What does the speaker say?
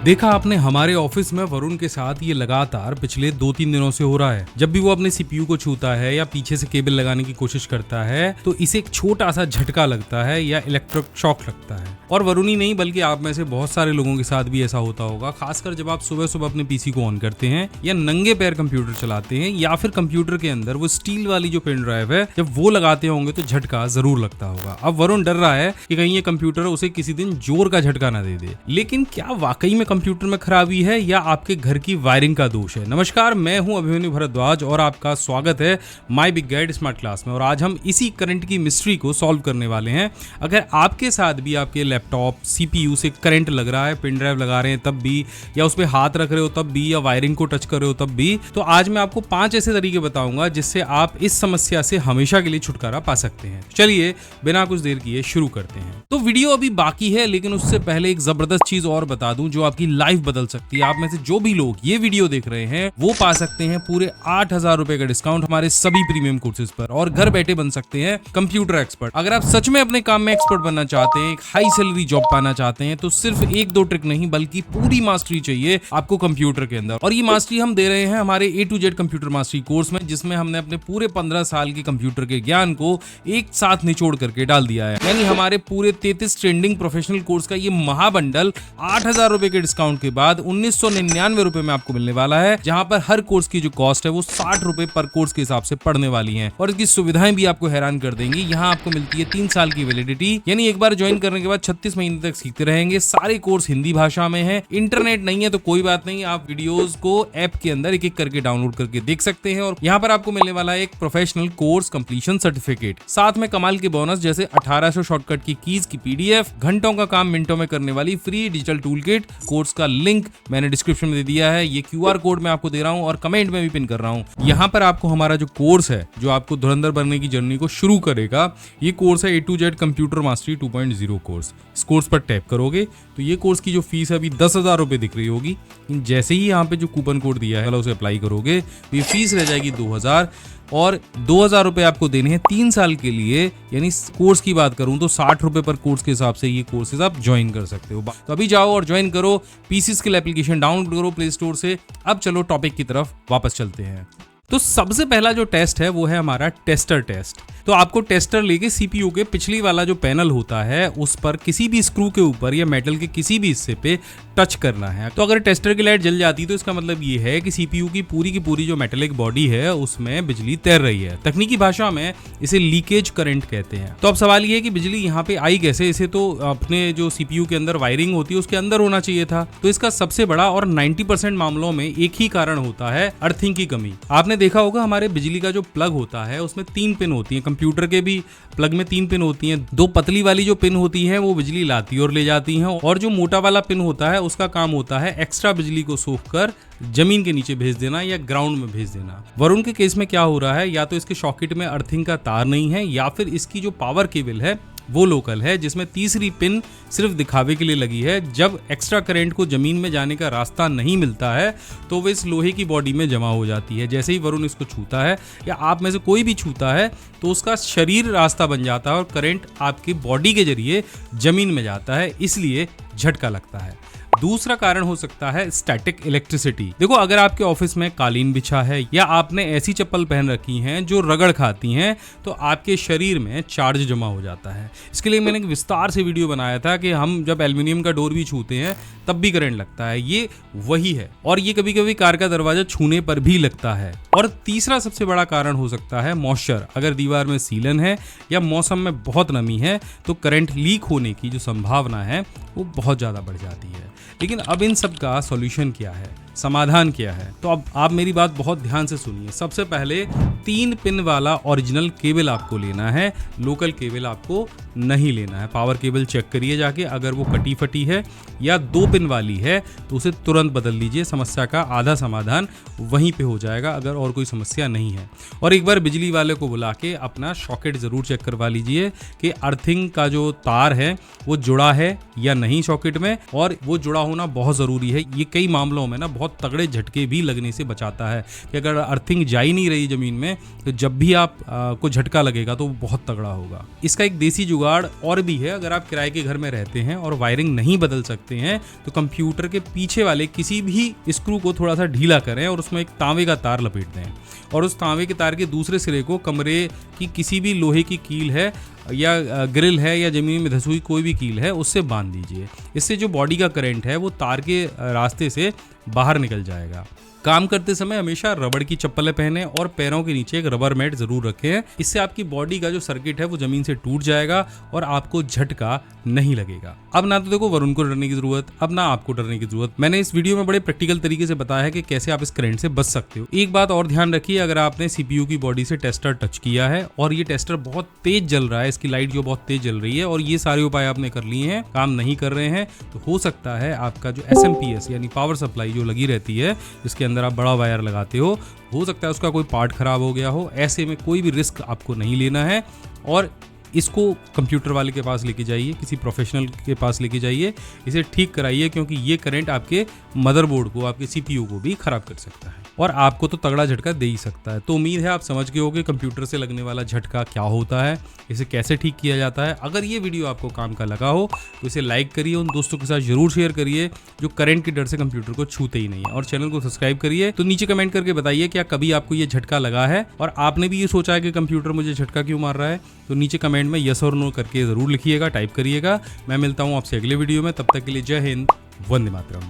देखा आपने, हमारे ऑफिस में वरुण के साथ ये लगातार पिछले 2-3 दिनों से हो रहा है। जब भी वो अपने सीपीयू को छूता है या पीछे से केबल लगाने की कोशिश करता है तो इसे एक छोटा सा झटका लगता है या इलेक्ट्रिक शॉक लगता है। और वरुण ही नहीं बल्कि आप में से बहुत सारे लोगों के साथ भी ऐसा होता होगा, खासकर जब आप सुबह सुबह अपने पीसी को ऑन करते हैं या नंगे पैर कंप्यूटर चलाते हैं या फिर कंप्यूटर के अंदर वो स्टील वाली जो पेन ड्राइव है जब वो लगाते होंगे तो झटका जरूर लगता होगा। अब वरुण डर रहा है कि कहीं ये कंप्यूटर उसे किसी दिन जोर का झटका ना दे दे। लेकिन क्या वाकई में कंप्यूटर में खराबी है या आपके घर की वायरिंग का दोष है? नमस्कार, मैं हूं अभिमन्यु भरद्वाज और आपका स्वागत है my big guide smart class में। और आज हम इसी करंट की मिस्ट्री को सॉल्व करने वाले हैं। अगर आपके साथ भी आपके लैपटॉप सीपीयू से करंट लग रहा है, पेन ड्राइव लगा रहे हैं तब भी, या उस पर हाथ रख रहे हो तब भी, या वायरिंग को टच कर रहे हो तब भी, तो आज मैं आपको 5 ऐसे तरीके बताऊंगा जिससे आप इस समस्या से हमेशा के लिए छुटकारा पा सकते हैं। चलिए बिना कुछ देर किए शुरू करते हैं। तो वीडियो अभी बाकी है, लेकिन उससे पहले एक जबरदस्त चीज और बता दूं जो आपकी लाइफ बदल सकती है। आप में से जो भी लोग ये वीडियो देख रहे हैं वो पा सकते हैं पूरे 8,000 रुपए का डिस्काउंट हमारे सभी प्रीमियम कोर्सेज पर और घर बैठे बन सकते हैं कंप्यूटर एक्सपर्ट। अगर आप सच में अपने काम में एक्सपर्ट बनना चाहते हैं, एक हाई सैलरी जॉब पाना चाहते हैं, तो सिर्फ 1-2 ट्रिक नहीं बल्कि पूरी मास्टरी चाहिए आपको कंप्यूटर के अंदर। और ये मास्टरी हम दे रहे हैं हमारे A to Z computer mastery course में, जिसमें हमने अपने पूरे 15 साल के कंप्यूटर के ज्ञान को एक साथ निचोड़ करके डाल दिया है। यानी हमारे पूरे 33 ट्रेंडिंग प्रोफेशनल कोर्स का ये महाबंडल 8,000 रुपए के डिस्काउंट के बाद 1999 रुपए में आपको मिलने वाला है, जहां पर हर कोर्स की जो कॉस्ट है वो 60 रुपए पर कोर्स के हिसाब से पड़ने वाली है। और इसकी सुविधाएं भी आपको हैरान कर देंगी। यहाँ आपको मिलती है 3 साल की वैलिडिटी, यानी एक बार ज्वाइन करने के बाद 36 महीने तक सीखते रहेंगे। सारे कोर्स हिंदी भाषा में है। इंटरनेट नहीं है तो कोई बात नहीं, आप वीडियोस को ऐप के अंदर एक एक करके डाउनलोड करके देख सकते हैं। और यहाँ पर आपको मिलने वाला है एक प्रोफेशनल कोर्स कंप्लीशन सर्टिफिकेट, साथ में कमाल के बोनस जैसे 1800 शॉर्टकट की कीज की PDF, घंटों का काम मिनटों में करने वाली free digital tool kit. Course का लिंक मैंने डिस्क्रिप्शन में दे दिया है, ये QR कोड मैं आपको दे रहा हूँ और कमेंट में भी पिन कर रहा हूँ। यहाँ पर आपको हमारा जो कोर्स है जो आपको धुरंधर बनने की जर्नी को शुरू करेगा, ये कोर्स है A to Z computer mastery 2.0 course. इस कोर्स पर टैप करोगे तो ये कोर्स की जो फीस है अभी 10,000 रुपए दिख रही होगी। जैसे ही यहाँ पे जो कूपन कोड दिया है उसे अप्लाई करोगे तो ये फीस रह जाएगी 2,000 और 2,000 रुपए आपको देने हैं 3 साल के लिए। यानी कोर्स की बात करूं तो 60 रुपए पर कोर्स के हिसाब से ये कोर्सेज आप ज्वाइन कर सकते हो। तो अभी जाओ और ज्वाइन करो, पीसी स्किल एप्लीकेशन डाउनलोड करो प्ले स्टोर से। अब चलो टॉपिक की तरफ वापस चलते हैं। तो सबसे पहला जो टेस्ट है वो है हमारा टेस्टर टेस्ट। तो आपको टेस्टर लेके सीपीयू के पिछली वाला जो पैनल होता है उस पर किसी भी स्क्रू के ऊपर या मेटल के किसी भी हिस्से पे टच करना है। तो अगर टेस्टर की लाइट जल जाती है तो इसका मतलब ये है कि सीपीयू की पूरी जो मेटेलिक बॉडी है उसमें बिजली तैर रही है। तकनीकी भाषा में इसे लीकेज करंट कहते हैं। तो अब सवाल ये है कि बिजली यहाँ पे आई कैसे? इसे तो अपने जो सीपीयू के अंदर वायरिंग होती है उसके अंदर होना चाहिए था। तो इसका सबसे बड़ा और 90% मामलों में एक ही कारण होता है, अर्थिंग की कमी। आपने देखा होगा हमारे बिजली का जो प्लग होता है उसमें 3 पिन होती है। कंप्यूटर के भी प्लग में 3 पिन होती हैं। 2 पतली वाली जो पिन होती है वो बिजली लाती और ले जाती हैं, और जो मोटा वाला पिन होता है उसका काम होता है एक्स्ट्रा बिजली को सोख कर जमीन के नीचे भेज देना या ग्राउंड में भेज देना। वरुण के केस में क्या हो रहा है, या तो इसके सॉकेट में अर्थिंग का तार नहीं है या फिर इसकी जो पावर केबल है वो लोकल है, जिसमें तीसरी पिन सिर्फ दिखावे के लिए लगी है। जब एक्स्ट्रा करंट को जमीन में जाने का रास्ता नहीं मिलता है तो वो इस लोहे की बॉडी में जमा हो जाती है। जैसे ही वरुण इसको छूता है या आप में से कोई भी छूता है तो उसका शरीर रास्ता बन जाता है और करंट आपकी बॉडी के जरिए जमीन में जाता है, इसलिए झटका लगता है। दूसरा कारण हो सकता है स्टैटिक इलेक्ट्रिसिटी। देखो, अगर आपके ऑफिस में कालीन बिछा है या आपने ऐसी चप्पल पहन रखी हैं जो रगड़ खाती हैं तो आपके शरीर में चार्ज जमा हो जाता है। इसके लिए मैंने एक विस्तार से वीडियो बनाया था कि हम जब एल्युमिनियम का डोर भी छूते हैं तब भी करंट लगता है। ये वही है, और ये कभी कभी कार का दरवाजा छूने पर भी लगता है। और तीसरा सबसे बड़ा कारण हो सकता है मॉइस्चर। अगर दीवार में सीलन है या मौसम में बहुत नमी है तो करंट लीक होने की जो संभावना है वो बहुत ज्यादा बढ़ जाती है। लेकिन अब इन सब का सॉल्यूशन क्या है, समाधान क्या है? तो अब आप मेरी बात बहुत ध्यान से सुनिए। सबसे पहले 3 पिन वाला ओरिजिनल केबल आपको लेना है, लोकल केबल आपको नहीं लेना है। पावर केबल चेक करिए जाके, अगर वो कटी फटी है या 2 पिन वाली है तो उसे तुरंत बदल लीजिए। समस्या का आधा समाधान वहीं पे हो जाएगा अगर और कोई समस्या नहीं है। और एक बार बिजली वाले को बुला के अपना सॉकेट जरूर चेक करवा लीजिए कि अर्थिंग का जो तार है वो जुड़ा है या नहीं सॉकेट में, और वो जुड़ा होना बहुत जरूरी है। ये कई मामलों में ना बहुत बहुत तगड़े झटके भी लगने से बचाता है कि अगर अर्थिंग जा ही नहीं रही ज़मीन में तो जब भी आप को झटका लगेगा तो वो बहुत तगड़ा होगा। इसका एक देसी जुगाड़ और भी है। अगर आप किराए के घर में रहते हैं और वायरिंग नहीं बदल सकते हैं तो कंप्यूटर के पीछे वाले किसी भी स्क्रू को थोड़ा सा ढीला करें और उसमें एक तांबे का तार लपेट दें और उस तांबे के तार के दूसरे सिरे को कमरे की किसी भी लोहे की कील है या ग्रिल है या ज़मीन में धंसी हुई कोई भी कील है उससे बांध दीजिए। इससे जो बॉडी का करंट है वो तार के रास्ते से बाहर निकल जाएगा। काम करते समय हमेशा रबड़ की चप्पलें पहने और पैरों के नीचे एक रबर मैट जरूर रखें। इससे आपकी बॉडी का जो सर्किट है वो जमीन से टूट जाएगा और आपको झटका नहीं लगेगा। अब ना तो देखो वरुण को डरने की जरूरत, अब ना आपको डरने की जरूरत। मैंने इस वीडियो में बड़े प्रैक्टिकल तरीके से बताया है कि कैसे आप इस करंट से बच सकते हो। एक बात और ध्यान रखिए, अगर आपने सीपीयू की बॉडी से टेस्टर टच किया है और ये टेस्टर बहुत तेज जल रहा है, इसकी लाइट जो बहुत तेज जल रही है और ये सारे उपाय आपने कर लिए हैं, काम नहीं कर रहे हैं, तो हो सकता है आपका जो SMP यानी पावर सप्लाई जो लगी रहती है जिसके अंदर आप बड़ा वायर लगाते हो सकता है उसका कोई पार्ट खराब हो गया हो। ऐसे में कोई भी रिस्क आपको नहीं लेना है और इसको कंप्यूटर वाले के पास लेके जाइए, किसी प्रोफेशनल के पास लेके जाइए, इसे ठीक कराइए क्योंकि ये करंट आपके मदरबोर्ड को, आपके CPU को भी खराब कर सकता है और आपको तो तगड़ा झटका दे ही सकता है। तो उम्मीद है आप समझ गए होंगे कंप्यूटर से लगने वाला झटका क्या होता है, इसे कैसे ठीक किया जाता है। अगर ये वीडियो आपको काम का लगा हो तो इसे लाइक करिए, उन दोस्तों के साथ जरूर शेयर करिए जो करंट के डर से कंप्यूटर को छूते ही नहीं है, और चैनल को सब्सक्राइब करिए। तो नीचे कमेंट करके बताइए क्या कभी आपको ये झटका लगा है और आपने भी ये सोचा है कि कंप्यूटर मुझे झटका क्यों मार रहा है। तो नीचे कमेंट में यस और नो करके जरूर लिखिएगा, टाइप करिएगा। मैं मिलता हूँ आपसे अगले वीडियो में, तब तक के लिए जय हिंद, वंदे मातरम।